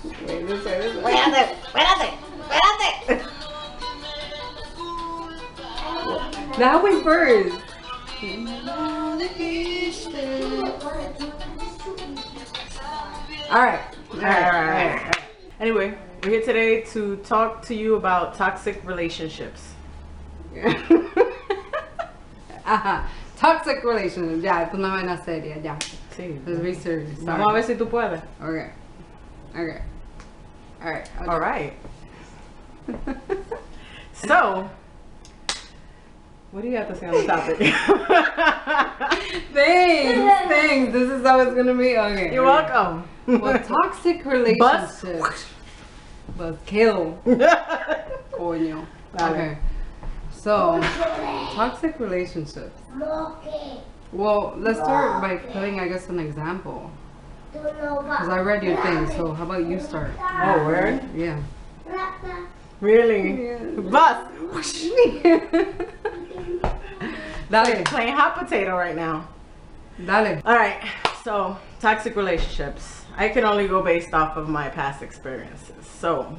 Wait, this way. Espérate, espérate, espérate. That way first. All right. Anyway, we're here today to talk to you about toxic relationships. Ajá. Toxic relationship. Ya, esto es una vaina seria, ya. Sí. Let's be serious. Vamos a ver si tú puedes. Okay. All right. So, what do you have to say on the topic? Thanks. This is how it's gonna be. Okay. You're welcome. Well, toxic relationships. But kill. Coño. Okay. So, toxic relationships. Well, let's start by putting, I guess, an example. Because I read your thing, so how about you start? Oh, word? Yeah. Really? Yeah. Bus. Dale. Playing hot potato right now. Dale. All right. So, toxic relationships. I can only go based off of my past experiences. So,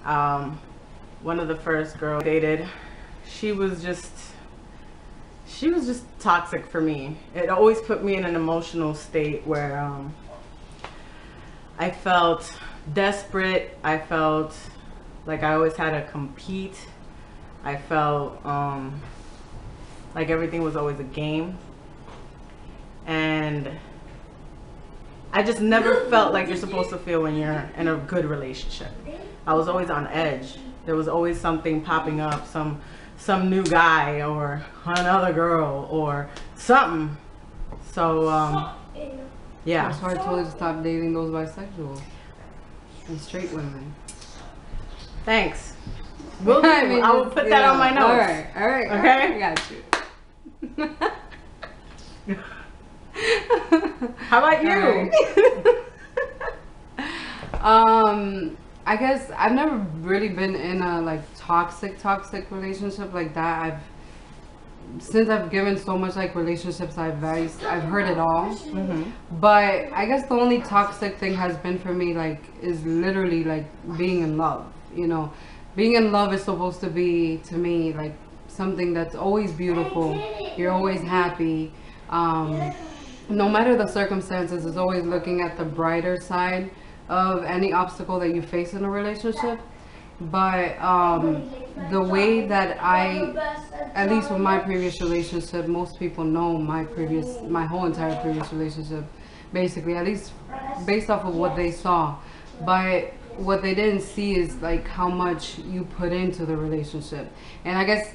one of the first girls I dated, she was just toxic for me. It always put me in an emotional state where I felt desperate. I felt like I always had to compete. I felt like everything was always a game. And I just never felt like you're supposed to feel when you're in a good relationship. I was always on edge. There was always something popping up, some new guy or another girl or something. So yeah. That's why I told you to stop dating those bisexuals and straight women. Thanks. Will do. I will put that on my notes. All right. Okay. I got you. How about you? I guess I've never really been in a like toxic relationship like that. Since I've given so much like relationships I've heard it all. Mm-hmm. But I guess the only toxic thing has been for me like is literally like being in love. You know, being in love is supposed to be to me like something that's always beautiful. You're always happy. No matter the circumstances, it's always looking at the brighter side of any obstacle that you face in a relationship. But the way that at least with my previous relationship, most people know my whole entire previous relationship, basically, at least based off of what they saw. But what they didn't see is like how much you put into the relationship. And I guess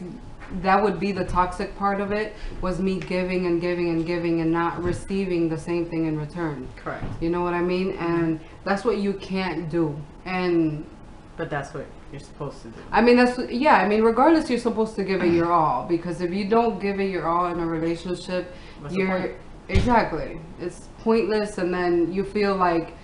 that would be the toxic part of it, was me giving and giving and giving and not receiving the same thing in return. Correct. You know what I mean? And that's what you can't do. But that's what you're supposed to do. I mean, regardless, you're supposed to give it your all, because if you don't give it your all in a relationship, exactly, it's pointless. And then you feel like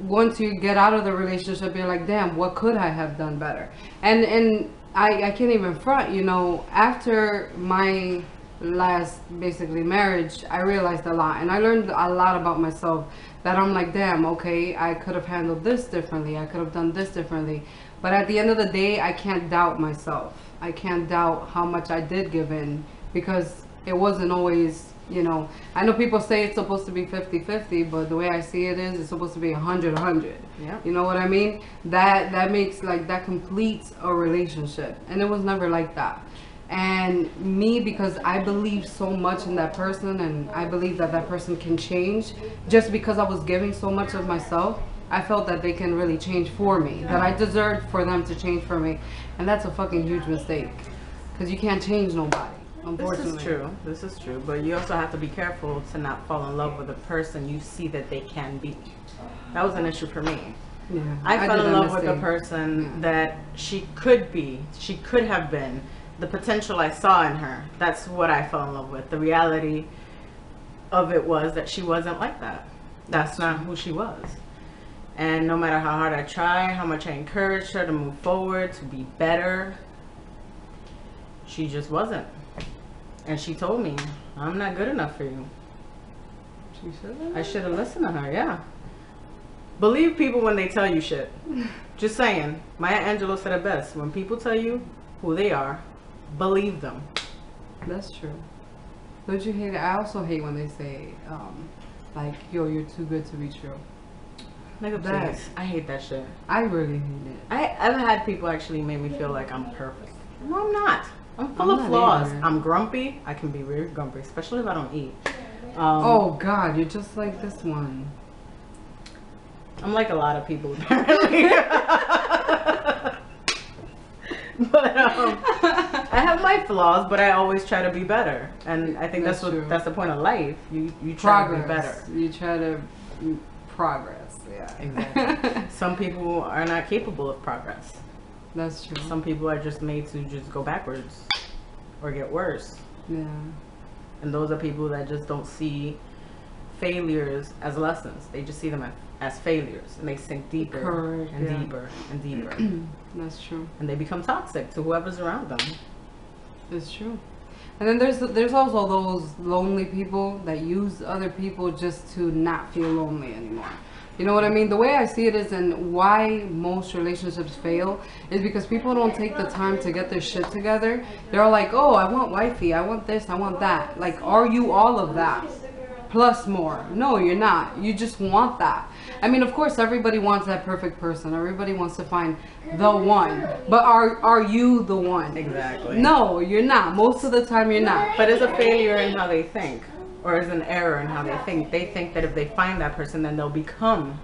once you get out of the relationship, you're like, damn, what could I have done better? And I can't even front, you know, after my last basically marriage, I realized a lot, and I learned a lot about myself, that I'm like, damn, okay, I could have handled this differently, I could have done this differently. But at the end of the day, I can't doubt myself. I can't doubt how much I did give in, because it wasn't always, you know, I know people say it's supposed to be 50-50, but the way I see it is, it's supposed to be 100-100. Yeah. You know what I mean? That makes, like, that completes a relationship, and it was never like that. And me, because I believe so much in that person, and I believe that that person can change, just because I was giving so much of myself, I felt that they can really change for me, that I deserved for them to change for me. And that's a fucking huge mistake, because you can't change nobody, unfortunately. This is true, but you also have to be careful to not fall in love with a person you see that they can be. That was an issue for me. Yeah, I fell in love with a person that she could have been, the potential I saw in her. That's what I fell in love with. The reality of it was that she wasn't like that. That's not who she was. And no matter how hard I tried, how much I encouraged her to move forward, to be better, she just wasn't. And she told me, I'm not good enough for you. She should have. I should have listened to her, yeah. Believe people when they tell you shit. Just saying. Maya Angelou said it best. When people tell you who they are, believe them. That's true. Don't you hate it? I also hate when they say, like, yo, you're too good to be true. Nigga, please. I hate that shit. I really hate it. I've had people actually make me feel like I'm perfect. No, I'm not. I'm full of flaws. Either. I'm grumpy. I can be really grumpy, especially if I don't eat. Oh, God, you're just like this one. I'm like a lot of people, apparently. But I have my flaws, but I always try to be better, and I think that's the point of life. You try to be better. You try to progress. Yeah, exactly. Some people are not capable of progress. That's true. Some people are just made to just go backwards or get worse. Yeah. And those are people that just don't see failures as lessons. They just see them as failures, and they sink deeper and deeper and deeper. That's true. And they become toxic to whoever's around them. It's true. And then there's also those lonely people that use other people just to not feel lonely anymore. You know what I mean? The way I see it is, and why most relationships fail is because people don't take the time to get their shit together. They're all like, oh, I want wifey, I want this, I want that. Like, are you all of that? Plus more. No, you're not. You just want that. I mean, of course, everybody wants that perfect person. Everybody wants to find the one. But are you the one? Exactly. No, you're not. Most of the time, you're not. But it's a failure in how they think. Or is an error in how they think. They think that if they find that person, then they'll become.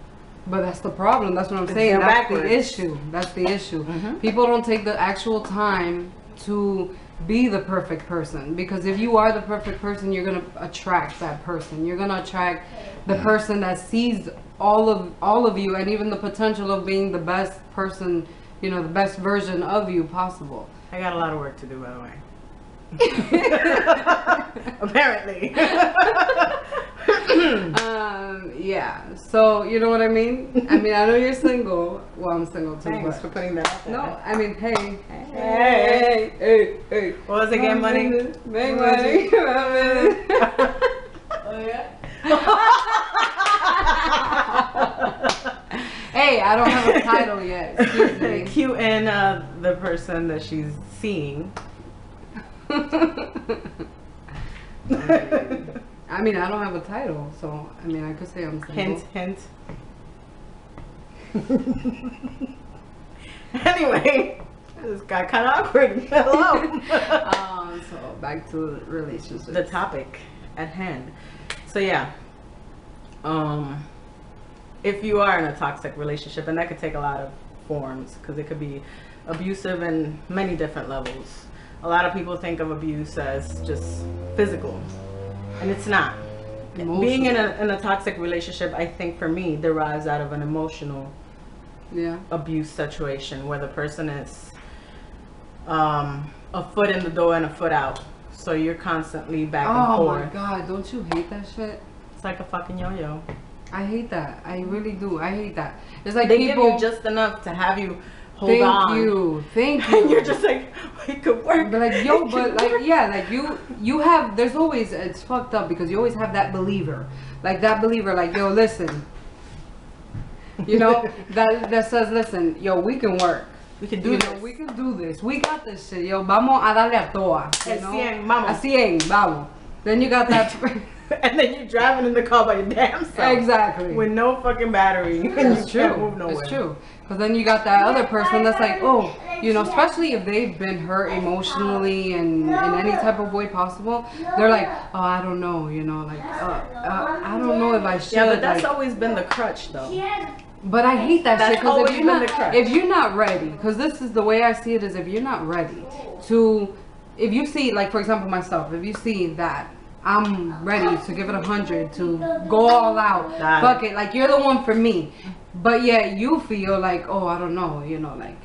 But that's the problem. That's what I'm saying. That's the issue. That's the issue. People don't take the actual time to be the perfect person, because if you are the perfect person, you're gonna attract that person. You're gonna attract the person that sees all of you, and even the potential of being the best person, you know, the best version of you possible. I got a lot of work to do, by the way. Apparently. Yeah, so you know what I mean? I mean, I know you're single. Well, I'm single too. Thanks for putting that out there. No, I mean, hey. What was it again, money? Make money. Oh, yeah? Hey, I don't have a title yet. Excuse me. Q and the person that she's seeing. I mean, I don't have a title, so I mean, I could say I'm single. Hint, hint. Anyway, this got kind of awkward. Hello. So back to relationships. The topic at hand. So yeah, if you are in a toxic relationship, and that could take a lot of forms, because it could be abusive in many different levels. A lot of people think of abuse as just physical, and it's not. Emotional. Being in a toxic relationship, I think for me, derives out of an emotional abuse situation where the person is a foot in the door and a foot out. So you're constantly back and forth. Oh my God, don't you hate that shit? It's like a fucking yo-yo. I hate that. I really do. I hate that. It's like they people give you just enough to have you hold on. Thank you. And you're just like, it could work. But like, yo, but like, yeah, like you have, there's always, it's fucked up because you always have that believer. Like that believer, like, yo, listen. You know, that says, listen, yo, we can work. We can do this. We can do this. We got this shit, yo. Vamos a darle a toa. A 100, vamos. A 100, vamos. Then you got that. And then you're driving in the car by your damn self. Exactly. With no fucking battery. It's true. Can't move nowhere. It's true. Because then you got that other person that's like, oh, you know, especially if they've been hurt emotionally and in any type of way possible, they're like, oh, I don't know, you know, like, I don't know if I should. Yeah, but that's always been the crutch, though. But I hate that shit, because if you're not ready, because this is the way I see it, is if you're not ready to, if you see, like, for example, myself, if you see that I'm ready to give it 100, to go all out, fuck it, like, you're the one for me, but yet you feel like, oh, I don't know, you know, like,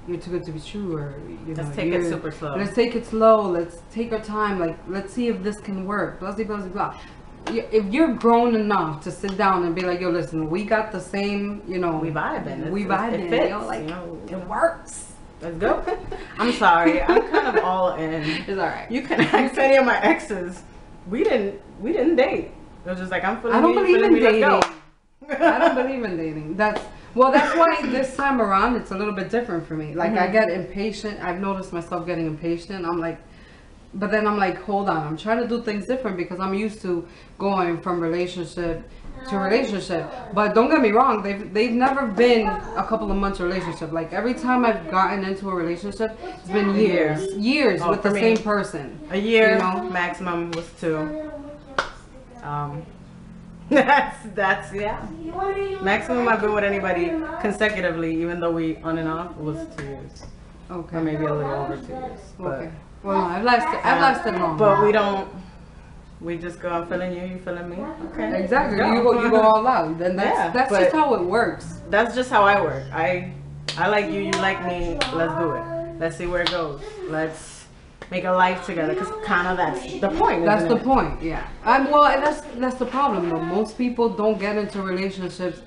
you're too good to be true, or, you know, let's take it super slow. Let's take it slow, let's take our time, like, let's see if this can work, blah, blah, blah, blah. If you're grown enough to sit down and be like, yo, listen, we got the same, you know, we vibing, it fits, yo, like, you know, it works. Let's go. I'm sorry, I'm kind of all in. It's alright. You can ask any of my exes. We didn't date. It was just like, I'm feeling I don't believe in dating. I don't believe in dating. That's why this time around it's a little bit different for me. Like I get impatient. I've noticed myself getting impatient. I'm like, but then I'm like, hold on. I'm trying to do things different because I'm used to going from relationship to relationship. But don't get me wrong, they've never been a couple of months relationship. Like every time I've gotten into a relationship, it's been years with the same person. A year, you know? Maximum was 2. That's yeah. Maximum I've been with anybody consecutively, even though we on and off, was 2 years. Okay. Or maybe a little over 2 years. But, okay. Well, no, I've lasted long. But we don't. We just go, I'm feeling you feeling me. Okay. Exactly. You go all out. Then that's just how it works. That's just how I work. I like you, you like me. Let's do it. Let's see where it goes. Let's make a life together. Cause kind of that's the point. That's the point. Yeah. Well, that's the problem though. Most people don't get into relationships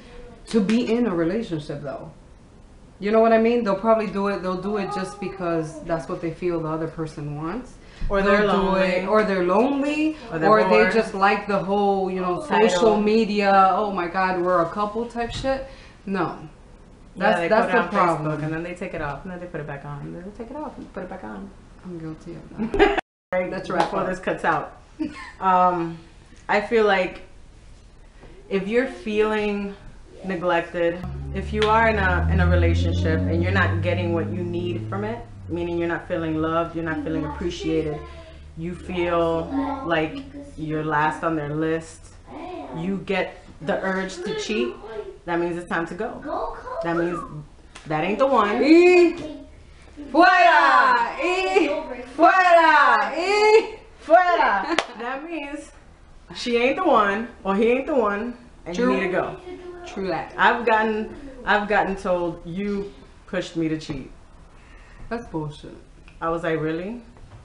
to be in a relationship though. You know what I mean? They'll probably do it. They'll do it just because that's what they feel the other person wants. Or they're lonely. Or they're lonely. Or they just like the whole, social media. Oh my God, we're a couple type shit. No. That's the problem. Facebook and then they take it off. And then they put it back on. And then they take it off and put it back on. I'm guilty of that. That's right. Before this cuts out. I feel like if you're feeling neglected, if you are in a relationship and you're not getting what you need from it, meaning you're not feeling loved, you're not feeling appreciated, you feel like you're last on their list, you get the urge to cheat, that means it's time to go. That means that ain't the one. Fuera! Fuera! Fuera! That means she ain't the one or he ain't the one and you need to go. True that. I've gotten told you pushed me to cheat. That's bullshit. I was like, really?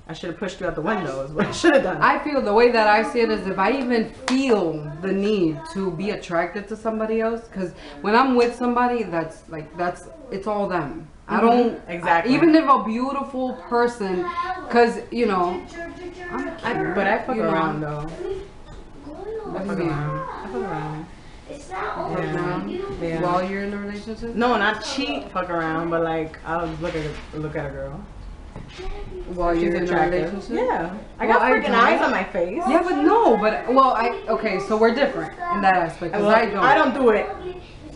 I should have pushed you out the window is what I should have done. I feel the way that I see it is if I even feel the need to be attracted to somebody else, because when I'm with somebody, it's all them. I don't even if a beautiful person, because but I fuck around though. I fuck around. Yeah. While you're in a relationship? No, not cheat, fuck around, but like I'll look at a girl. While you're in a relationship? Yeah. I got freaking eyes on my face. Yeah, okay, so we're different in that aspect. Well, I don't do it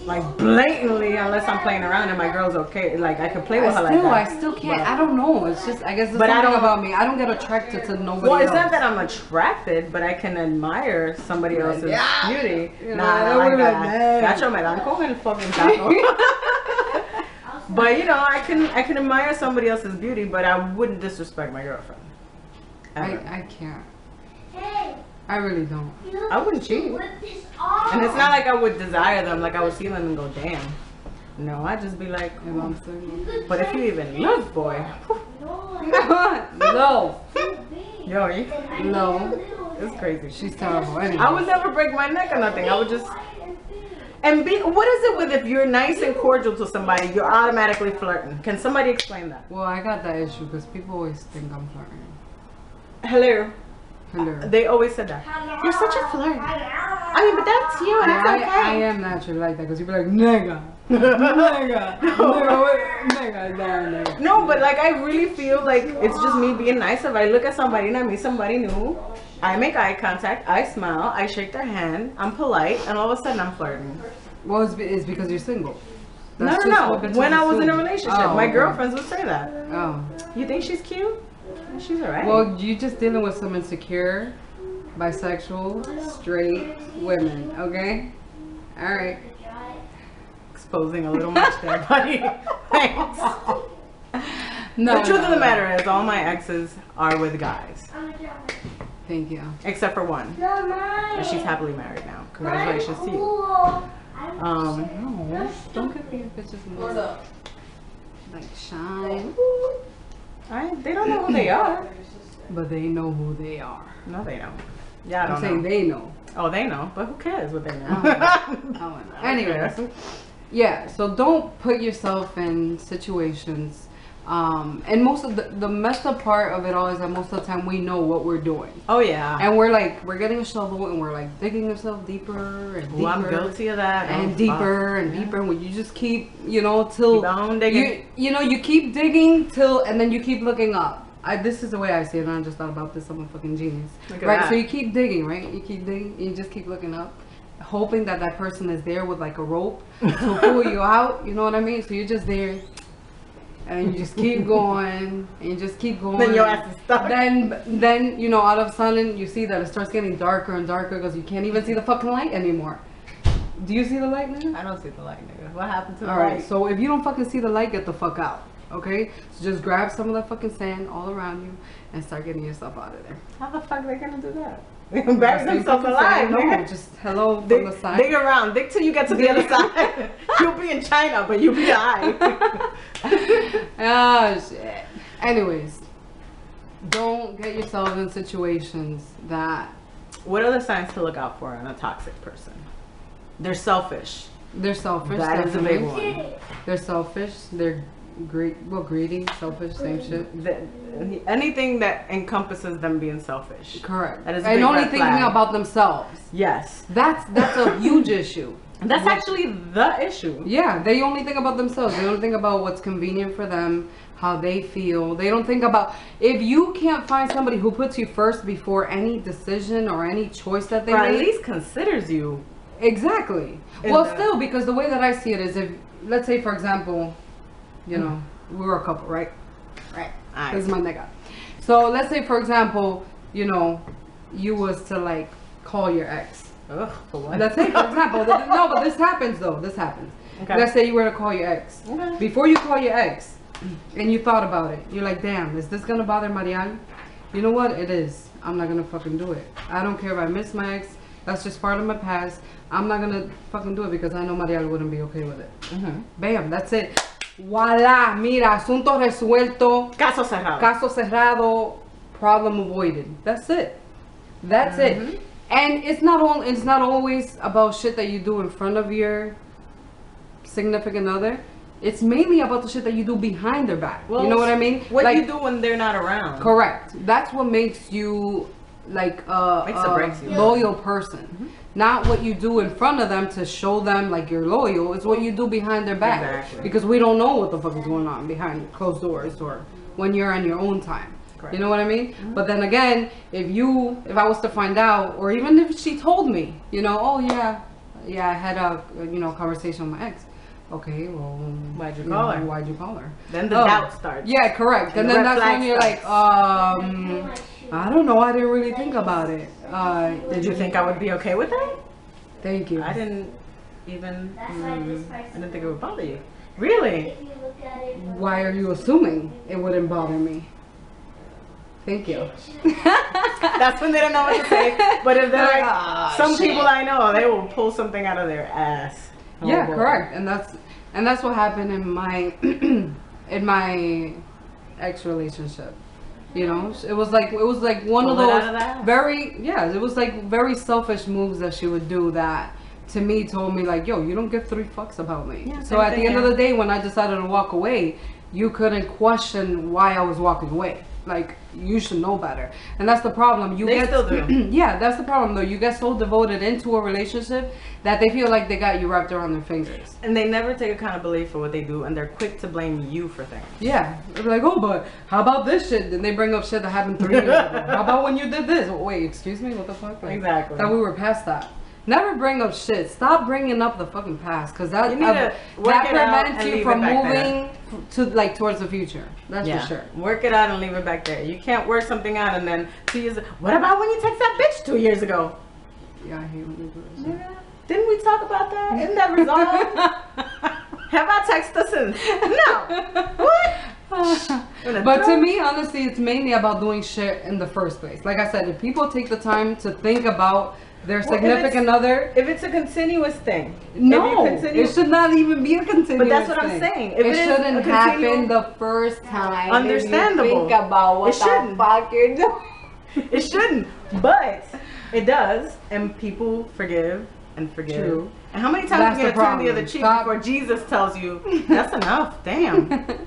like blatantly unless I'm playing around and my girl's okay. Like I could play with her like that. I still can't. I don't know. It's just I guess there's something about me. I don't get attracted to nobody else. Well, it's not that I'm attracted, but I can admire somebody else's beauty. Gacho me dan con el fucking taco. But I can admire somebody else's beauty, but I wouldn't disrespect my girlfriend. I can't. I really don't. I wouldn't cheat. And it's not like I would desire them, like I would see them and go, damn. No, I'd just be like, but if you even look, boy. No. Yo, no. It's crazy. She's terrible. Anyway. I would never break my neck or nothing. I would just... And what is it with if you're nice and cordial to somebody, you're automatically flirting? Can somebody explain that? Well, I got that issue because people always think I'm flirting. Hello. Hello. They always said that. You're such a flirt. I mean, but that's you and it's okay. I am naturally like that because people are like, nigga. Nigga. No, but like I really feel like it's just me being nice. If I look at somebody and I meet somebody new, I make eye contact, I smile, I shake their hand, I'm polite, and all of a sudden I'm flirting. Well, it's because you're single. That's no. When I was in a relationship, my girlfriends would say that. Oh. You think she's cute? She's alright. Well, you're just dealing with some insecure, bisexual, straight women, okay? Alright. Exposing a little much there, buddy. Thanks. No, the truth of the matter is, all my exes are with guys. Thank you. Except for one. And she's happily married now. Congratulations to you. No, don't give me bitches more. Like shine. They don't know who they are. But they know who they are. No, they don't. Yeah, I'm saying they know. Oh, they know. But who cares what they know? Oh, anyway. Yeah, so don't put yourself in situations And most of the messed up part of it all is that most of the time we know what we're doing. Oh yeah. And we're getting a shovel and we're like digging ourselves deeper and deeper. Well, I'm guilty of that. And deeper and deeper. When you just keep, till keep on digging. You keep digging till, and then you keep looking up. This is the way I see it, and I just thought about this. I'm a fucking genius. Right? So you keep digging, right? You keep digging, you just keep looking up, hoping that that person is there with like a rope to pull you out. You know what I mean? So you're just there, and you just keep going, and you just keep going. Then your ass is stuck. Then all of a sudden you see that it starts getting darker and darker because you can't even see the fucking light anymore. Do you see the light, nigga? I don't see the light, nigga. What happened to the light? Alright, so if you don't fucking see the light, get the fuck out. Okay? So just grab some of that fucking sand all around you and start getting yourself out of there. How the fuck are they gonna do that? They can bury themselves alive, no, just hello from the side. Dig around. Dig till you get to the other side. You'll be in China, but you'll be alright. Oh, shit. Anyways, don't get yourself in situations that... What are the signs to look out for in a toxic person? They're selfish. They're selfish. That is a big one. They're selfish. They're greedy, selfish, same shit. Anything that encompasses them being selfish. Correct. That is and only thinking about themselves. Yes. That's a huge issue. That's actually the issue. Yeah, they only think about themselves. They don't think about what's convenient for them, how they feel. They don't think about, if you can't find somebody who puts you first before any decision or any choice that they make. Or at least considers you. Exactly. Well, still, because the way that I see it is, if, let's say, for example, we were a couple, right? Right. This is my nigga. So let's say, for example, you was to like call your ex. Ugh, for what? Let's say, for example, no, but this happens though. This happens. Okay. Let's say you were to call your ex. Okay. Before you call your ex, and you thought about it, you're like, damn, is this gonna bother Marial? You know what? It is. I'm not gonna fucking do it. I don't care if I miss my ex. That's just part of my past. I'm not gonna fucking do it because I know Marial wouldn't be okay with it. Bam, that's it. Voila, mira, asunto resuelto. Caso cerrado. Caso cerrado. Problem avoided. That's it. That's it. And it's not always about shit that you do in front of your significant other. It's mainly about the shit that you do behind their back. Well, you know what I mean? What you do when they're not around. Correct. That's what makes you like a loyal person. Not what you do in front of them to show them like you're loyal. It's what you do behind their back. Exactly. Because we don't know what the fuck is going on behind closed doors or when you're on your own time. Correct. You know what I mean? But then again, if I was to find out, or even if she told me, oh yeah, I had a conversation with my ex. Okay, well, why'd you call her? Why'd you call her? Then the doubt starts. Yeah, correct. And then that's when you're like, I don't know. I didn't really think about it. Did you think I would be okay with that? Thank you. I didn't even. I didn't think it would bother you. Really? Why are you assuming it wouldn't bother me? Thank you. That's when they don't know what to say. But if they're like, some people I know, they will pull something out of their ass. Yeah, correct. And that's what happened in my in my ex relationship. It was like one of those it was like very selfish moves that she would do that to me told me like, yo, you don't give 3 fucks about me. Yeah, so at the end of the day, when I decided to walk away, you couldn't question why I was walking away. Like, you should know better. And that's the problem. They still do. Yeah, that's the problem though. You get so devoted into a relationship that they feel like they got you wrapped around their fingers. And they never take accountability for what they do, and they're quick to blame you for things. Yeah. They're like, oh, but how about this shit? Then they bring up shit that happened 3 years ago. How about when you did this? Oh, wait, excuse me? What the fuck? Like, exactly. Thought we were past that. Never bring up shit. Stop bringing up the fucking past, because that prevents you from moving towards the future. That's for sure. Work it out and leave it back there. You can't work something out and then 2 years. What about when you text that bitch 2 years ago? Yeah, I hate when you do that. Yeah. Didn't we talk about that? Isn't that resolved? Have I texted since? No. What? But to me, honestly, it's mainly about doing shit in the first place. Like I said, if people take the time to think about their significant other, if it's a continuous thing, no, it should not even be a continuous thing. But that's what I'm saying. If it shouldn't happen the first time. Understandable. Think about what the fuck you're doing. It shouldn't, but it does, and people forgive and forgive. True. And how many times are you gonna turn the other cheek before Jesus tells you that's enough? Damn.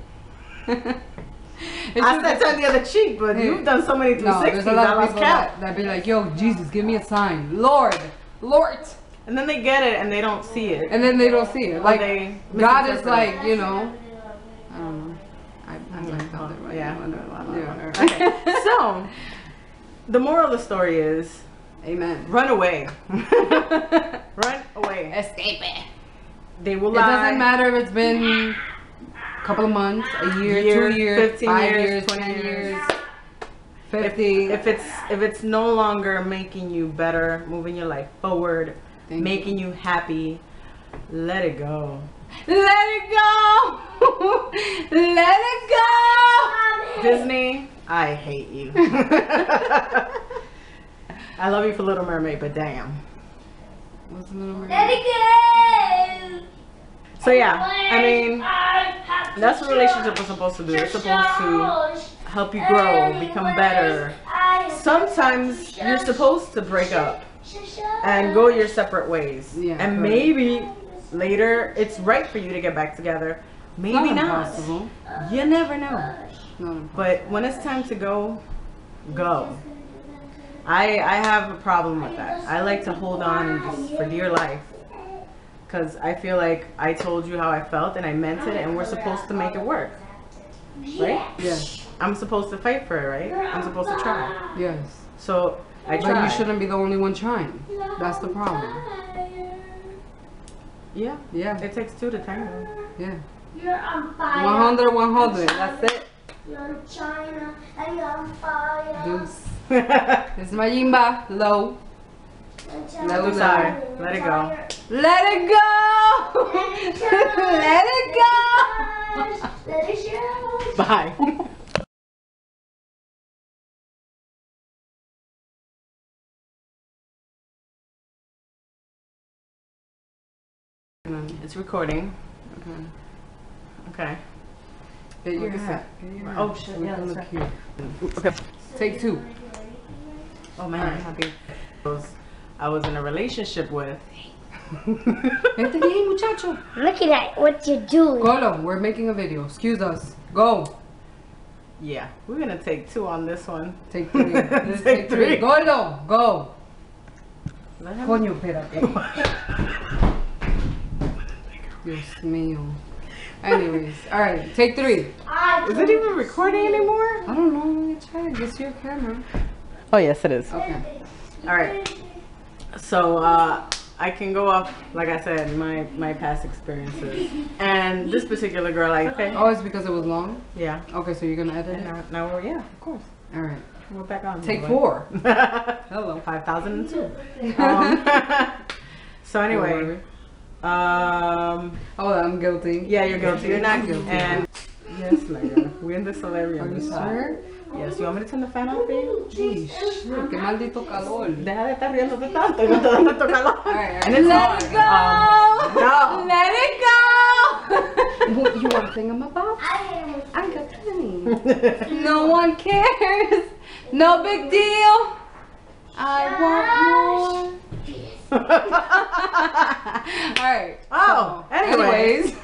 I said turn the other cheek, but you've done so many 360s. No, there's a lot of people count. that be like, yo, Jesus, give me a sign. Lord. And then they get it and they don't see it. And then they don't see it. Like, they God is like, you know, I don't know. I like that right yeah. now. Yeah. Okay. So, the moral of the story is, amen. run away. Run away. Escape it. They will It lie. doesn't matter if it's been a couple of months, a year, 2 years, 15 5 years, years, 20 years, 50. If it's no longer making you better, moving your life forward, making you happy, let it go. Let it go. Let it go. Disney, I hate you. I love you for Little Mermaid, but damn. What's the Little Mermaid? Let it go. So yeah, I mean, that's what relationships are supposed to do. It's supposed to help you grow, become better. Sometimes you're supposed to break up and go your separate ways. Yeah, and right. maybe later it's right for you to get back together. Maybe not. Impossible. You never know. Not impossible. But when it's time to go, go. I have a problem with that. I like to hold on and just for dear life. Because I feel like I told you how I felt and I meant it and we're supposed to make it work. Right? Yes. I'm supposed to fight for it, right? I'm supposed to try. Yes. So I But try. you shouldn't be the only one trying. That's the problem. Yeah. Yeah. It takes two to tango. Yeah. You're on fire. 100, 100. That's it. You're in China and you're on fire. Deuce. It's Mayimba. Low. Let it go. Let it go. Let it go. Let it go. Let it show. Bye. It's recording. Okay. Okay. Get your Look at hat. that. Get your hat. Oh shit, We yeah, can that's look right. cute. Okay. Take 2. Oh man, I'm happy. I was in a relationship with. Vete bien, muchacho. Look at that. What you doing? Golo, we're making a video. Excuse us. Go. Yeah, we're gonna take 2 on this one. Take 3. Let's Take take 3. three. Golo, go. Let him- Coño, espérate. Dios mío. Anyways, alright, take 3. Is it even recording anymore? I don't know. Let me check. It's your camera. Oh yes, it is. Okay. All right. So I can go off, like I said, my past experiences, and this particular girl, okay, Oh, it's because it was long? yeah. Okay, so you're gonna edit And it? now we're of course. Alright. We're back on. Take by 4. the way. Hello. 5,002. So anyway, Oh, I'm guilty. yeah, you're guilty. You're not guilty. And yes, Layla, we're in the celebrity Are on you this side. sure? Yes, you want me to turn the fan off for you? Jeez, shit, qué maldito calor. Deja de estar riéndote tanto, no te da tanto calor. Alright, And it's let hard. it go! No. Let it go! What you want to sing them about? I got plenty. No one cares. No big deal. I want more. Alright. Oh, so, anyways.